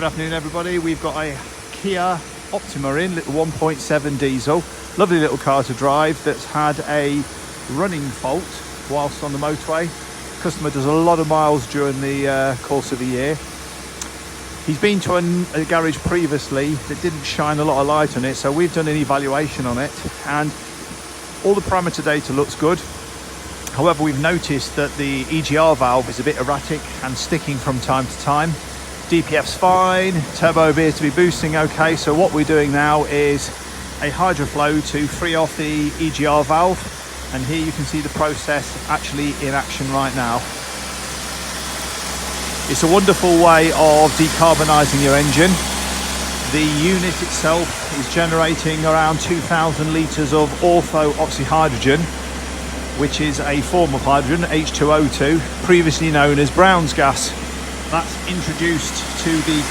Good afternoon everybody. We've got a Kia Optima in, little 1.7 diesel. Lovely little car to drive that's had a running fault whilst on the motorway. Customer does a lot of miles during the course of the year. He's been to a garage previously that didn't shine a lot of light on it, so we've done an evaluation on it and all the parameter data looks good. However, we've noticed that the EGR valve is a bit erratic and sticking from time to time. DPF's fine, turbo appears to be boosting okay, so what we're doing now is a Hydroflow to free off the EGR valve, and here you can see the process actually in action right now. It's a wonderful way of decarbonising your engine. The unit itself is generating around 2,000 litres of ortho oxyhydrogen, which is a form of hydrogen, H2O2, previously known as Brown's gas. That's introduced to the